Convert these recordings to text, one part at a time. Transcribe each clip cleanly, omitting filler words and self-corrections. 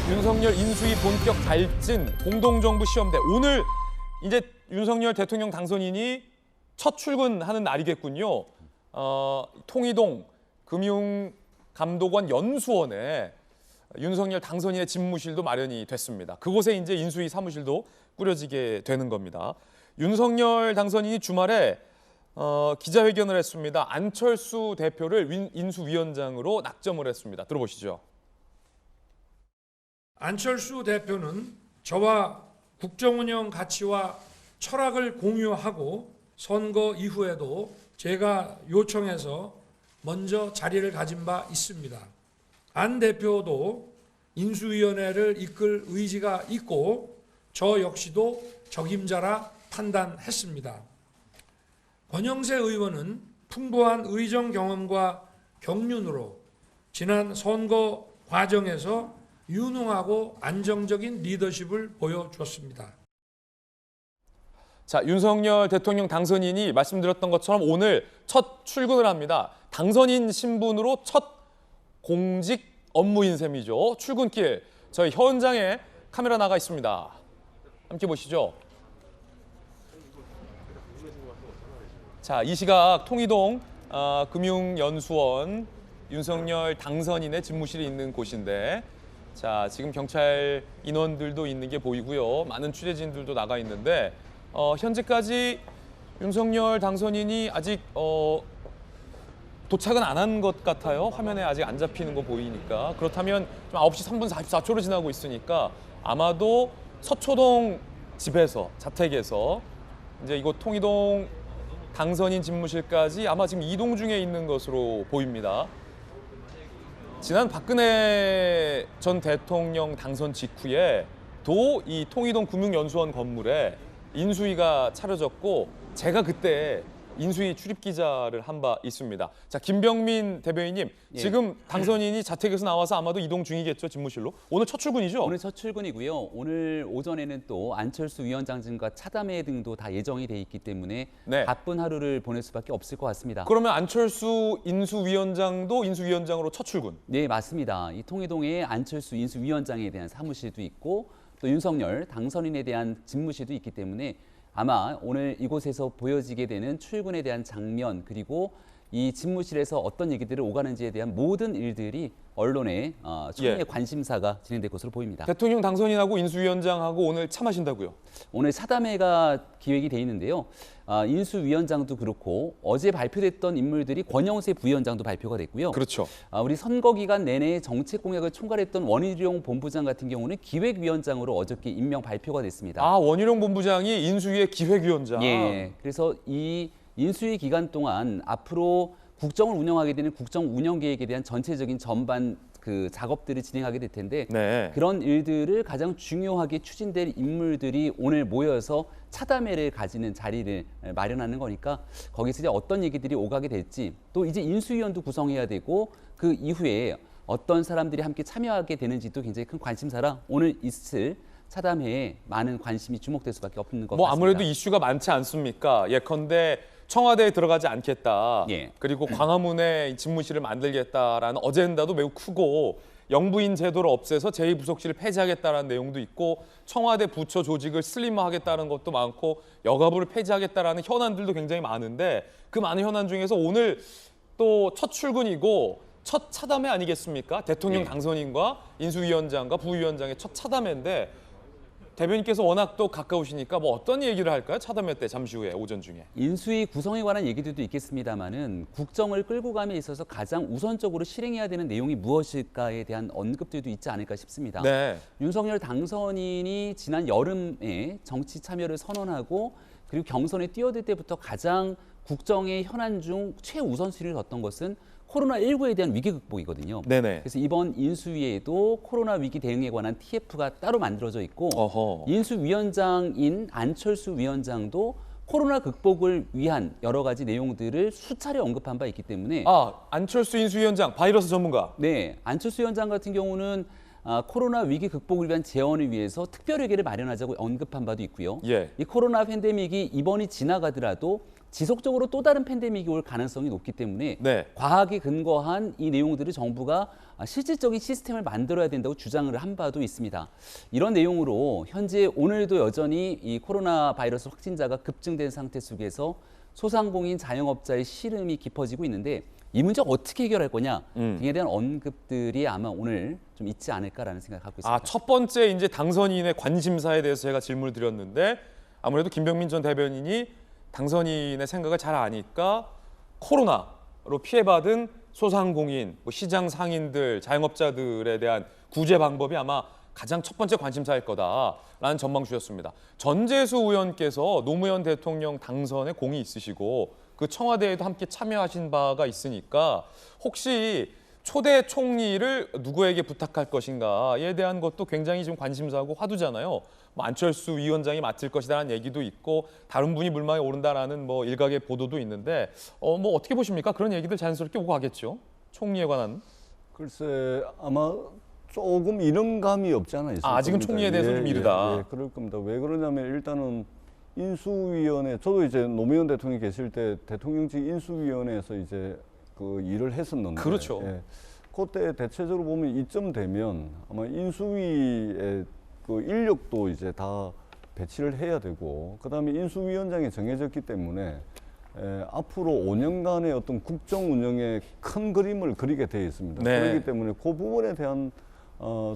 윤석열 인수위 본격 발진 공동정부 시험대. 오늘 이제 윤석열 대통령 당선인이 첫 출근하는 날이겠군요. 통이동 금융감독원 연수원에 윤석열 당선인의 집무실도 마련이 됐습니다. 그곳에 이제 인수위 사무실도 꾸려지게 되는 겁니다. 윤석열 당선인이 주말에 기자회견을 했습니다. 안철수 대표를 인수위원장으로 낙점을 했습니다. 들어보시죠. 안철수 대표는 저와 국정운영 가치와 철학을 공유하고 선거 이후에도 제가 요청해서 먼저 자리를 가진 바 있습니다. 안 대표도 인수위원회를 이끌 의지가 있고 저 역시도 적임자라 판단했습니다. 권영세 의원은 풍부한 의정 경험과 경륜으로 지난 선거 과정에서 유능하고 안정적인 리더십을 보여줬습니다. 자, 윤석열 대통령 당선인이 말씀드렸던 것처럼 오늘 첫 출근을 합니다. 당선인 신분으로 첫 공직 업무인 셈이죠. 출근길 저희 현장에 카메라 나가 있습니다. 함께 보시죠. 자, 이 시각 통이동 금융연수원 윤석열 당선인의 집무실이 있는 곳인데, 자, 지금 경찰 인원들도 있는 게 보이고요. 많은 취재진들도 나가 있는데 현재까지 윤석열 당선인이 아직 도착은 안 한 것 같아요. 화면에 아직 안 잡히는 거 보이니까. 그렇다면 좀 9시 3분 44초로 지나고 있으니까 아마도 서초동 집에서, 자택에서 이제 이곳 통이동 당선인 집무실까지 아마 지금 이동 중에 있는 것으로 보입니다. 지난 박근혜 전 대통령 당선 직후에 도 이 통이동 금융연수원 건물에 인수위가 차려졌고 제가 그때 인수위 출입 기자를 한 바 있습니다. 자, 김병민 대변인님, 예. 지금 당선인이 자택에서 나와서 아마도 이동 중이겠죠, 집무실로? 오늘 첫 출근이죠? 오늘 첫 출근이고요. 오늘 오전에는 또 안철수 위원장과 차담회 등도 다 예정이 돼 있기 때문에 네. 바쁜 하루를 보낼 수밖에 없을 것 같습니다. 그러면 안철수 인수위원장도 인수위원장으로 첫 출근? 네, 맞습니다. 이 통이동에 안철수 인수위원장에 대한 사무실도 있고 또 윤석열 당선인에 대한 집무실도 있기 때문에 아마 오늘 이곳에서 보여지게 되는 출근에 대한 장면, 그리고 이 집무실에서 어떤 얘기들을 오가는지에 대한 모든 일들이 언론의 초미의 관심사가 진행될 것으로 보입니다. 대통령 당선인하고 인수위원장하고 오늘 차 마신다고요? 오늘 차담회가 기획이 돼 있는데요. 인수위원장도 그렇고 어제 발표됐던 인물들이 권영세 부위원장도 발표가 됐고요. 그렇죠. 우리 선거 기간 내내 정책 공약을 총괄했던 원희룡 본부장 같은 경우는 기획위원장으로 어저께 임명 발표가 됐습니다. 아, 원희룡 본부장이 인수위의 기획위원장. 예, 그래서 이 인수위 기간 동안 앞으로 국정을 운영하게 되는 국정 운영 계획에 대한 전체적인 전반 그 작업들을 진행하게 될 텐데 네. 그런 일들을 가장 중요하게 추진될 인물들이 오늘 모여서 차담회를 가지는 자리를 마련하는 거니까 거기서 이제 어떤 얘기들이 오가게 될지, 또 이제 인수위원도 구성해야 되고 그 이후에 어떤 사람들이 함께 참여하게 되는지도 굉장히 큰 관심사라 오늘 있을 차담회에 많은 관심이 주목될 수밖에 없는 것 같습니다. 아무래도 이슈가 많지 않습니까? 예컨대 청와대에 들어가지 않겠다. 예. 그리고 광화문에 집무실을 만들겠다라는 어젠다도 매우 크고, 영부인 제도를 없애서 제2부속실을 폐지하겠다라는 내용도 있고, 청와대 부처 조직을 슬림화하겠다는 것도 많고, 여가부를 폐지하겠다라는 현안들도 굉장히 많은데, 그 많은 현안 중에서 오늘 또 첫 출근이고 첫 차담회 아니겠습니까? 대통령 예. 당선인과 인수위원장과 부위원장의 첫 차담회인데, 대변인께서 워낙 또 가까우시니까 뭐 어떤 얘기를 할까요? 차담회 때 잠시 후에 오전 중에. 인수위 구성에 관한 얘기들도 있겠습니다만은 국정을 끌고 감에 있어서 가장 우선적으로 실행해야 되는 내용이 무엇일까에 대한 언급들도 있지 않을까 싶습니다. 네. 윤석열 당선인이 지난 여름에 정치 참여를 선언하고 그리고 경선에 뛰어들 때부터 가장 국정의 현안 중 최우선순위를 뒀던 것은 코로나19에 대한 위기 극복이거든요. 네네. 그래서 이번 인수위에도 코로나 위기 대응에 관한 TF가 따로 만들어져 있고 어허. 인수위원장인 안철수 위원장도 코로나 극복을 위한 여러 가지 내용들을 수차례 언급한 바 있기 때문에 안철수 인수위원장, 바이러스 전문가. 네, 안철수 위원장 같은 경우는 코로나 위기 극복을 위한 재원을 위해서 특별회계를 마련하자고 언급한 바도 있고요. 예. 이 코로나 팬데믹이 이번이 지나가더라도 지속적으로 또 다른 팬데믹이 올 가능성이 높기 때문에 네. 과학에 근거한 이 내용들을 정부가 실질적인 시스템을 만들어야 된다고 주장을 한 바도 있습니다. 이런 내용으로 현재 오늘도 여전히 이 코로나 바이러스 확진자가 급증된 상태 속에서 소상공인 자영업자의 시름이 깊어지고 있는데 이 문제 어떻게 해결할 거냐 등에 대한 언급들이 아마 오늘 좀 있지 않을까라는 생각을 갖고 있습니다. 첫 번째 이제 당선인의 관심사에 대해서 제가 질문을 드렸는데 아무래도 김병민 전 대변인이 당선인의 생각을 잘 아니까 코로나로 피해받은 소상공인, 뭐 시장 상인들, 자영업자들에 대한 구제 방법이 아마 가장 첫 번째 관심사일 거다라는 전망 주셨습니다. 전재수 의원께서 노무현 대통령 당선에 공이 있으시고 그 청와대에도 함께 참여하신 바가 있으니까 혹시 초대 총리를 누구에게 부탁할 것인가에 대한 것도 굉장히 좀 관심사고 화두잖아요. 뭐 안철수 위원장이 맡을 것이다라는 얘기도 있고 다른 분이 물망에 오른다라는 뭐 일각의 보도도 있는데 뭐 어떻게 보십니까? 그런 얘기들 자연스럽게 오고 가겠죠. 총리에 관한. 글쎄 아마 조금 이런 감이 없지 않아 있어요. 아직은 총리에 대해서 좀 이르다. 예, 그럴 겁니다. 왜 그러냐면 일단은 인수위원회, 저도 이제 노무현 대통령이 계실 때 대통령직 인수위원회에서 이제 그 일을 했었는데, 그렇죠. 예, 그때 대체적으로 보면 이쯤 되면 아마 인수위의 그 인력도 이제 다 배치를 해야 되고, 그다음에 인수위원장이 정해졌기 때문에 앞으로 5년간의 어떤 국정 운영의 큰 그림을 그리게 되어 있습니다. 네. 그렇기 때문에 그 부분에 대한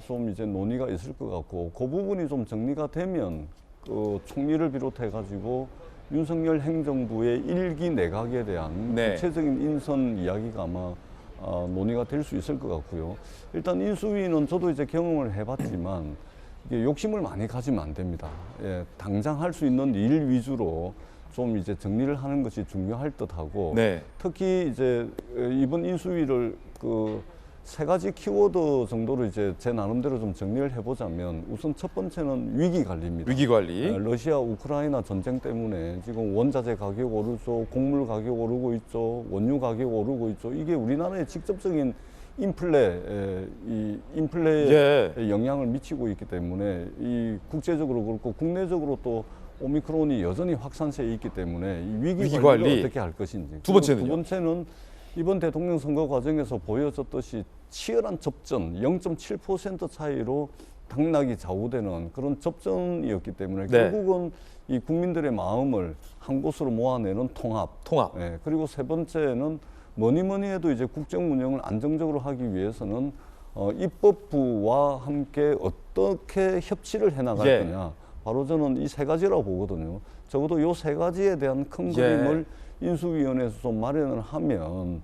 좀 이제 논의가 있을 것 같고, 그 부분이 좀 정리가 되면 그 총리를 비롯해 가지고 윤석열 행정부의 일기 내각에 대한 네. 구체적인 인선 이야기가 아마 논의가 될 수 있을 것 같고요. 일단 인수위는 저도 이제 경험을 해봤지만 이게 욕심을 많이 가지면 안 됩니다. 예, 당장 할 수 있는 일 위주로 좀 이제 정리를 하는 것이 중요할 듯하고, 네. 특히 이제 이번 인수위를 그 세 가지 키워드 정도로 이제 제 나름대로 좀 정리를 해보자면, 우선 첫 번째는 위기 관리입니다. 위기 관리. 러시아 우크라이나 전쟁 때문에 지금 원자재 가격 오르죠, 곡물 가격 오르고 있죠, 원유 가격 오르고 있죠. 이게 우리나라에 직접적인 인플레에 예. 영향을 미치고 있기 때문에 이 국제적으로 그렇고 국내적으로 또 오미크론이 여전히 확산세에 있기 때문에 이 위기 위기 관리를 관리. 어떻게 할 것인지. 두 번째는요? 두 번째는 이번 대통령 선거 과정에서 보여졌듯이 치열한 접전, 0.7% 차이로 당락이 좌우되는 그런 접전이었기 때문에 네. 결국은 이 국민들의 마음을 한 곳으로 모아내는 통합. 예, 그리고 세 번째는 뭐니 해도 이제 국정 운영을 안정적으로 하기 위해서는 입법부와 함께 어떻게 협치를 해나갈 예. 거냐. 바로 저는 이 세 가지라고 보거든요. 적어도 이 세 가지에 대한 큰 그림을 인수위원회에서 좀 마련을 하면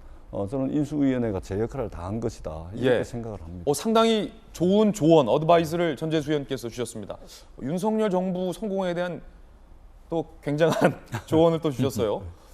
저는 인수위원회가 제 역할을 다한 것이다 이렇게 예. 생각을 합니다. 상당히 좋은 조언, 어드바이스를 전재수 의원께서 주셨습니다. 윤석열 정부 성공에 대한 또 굉장한 조언을 또 주셨어요.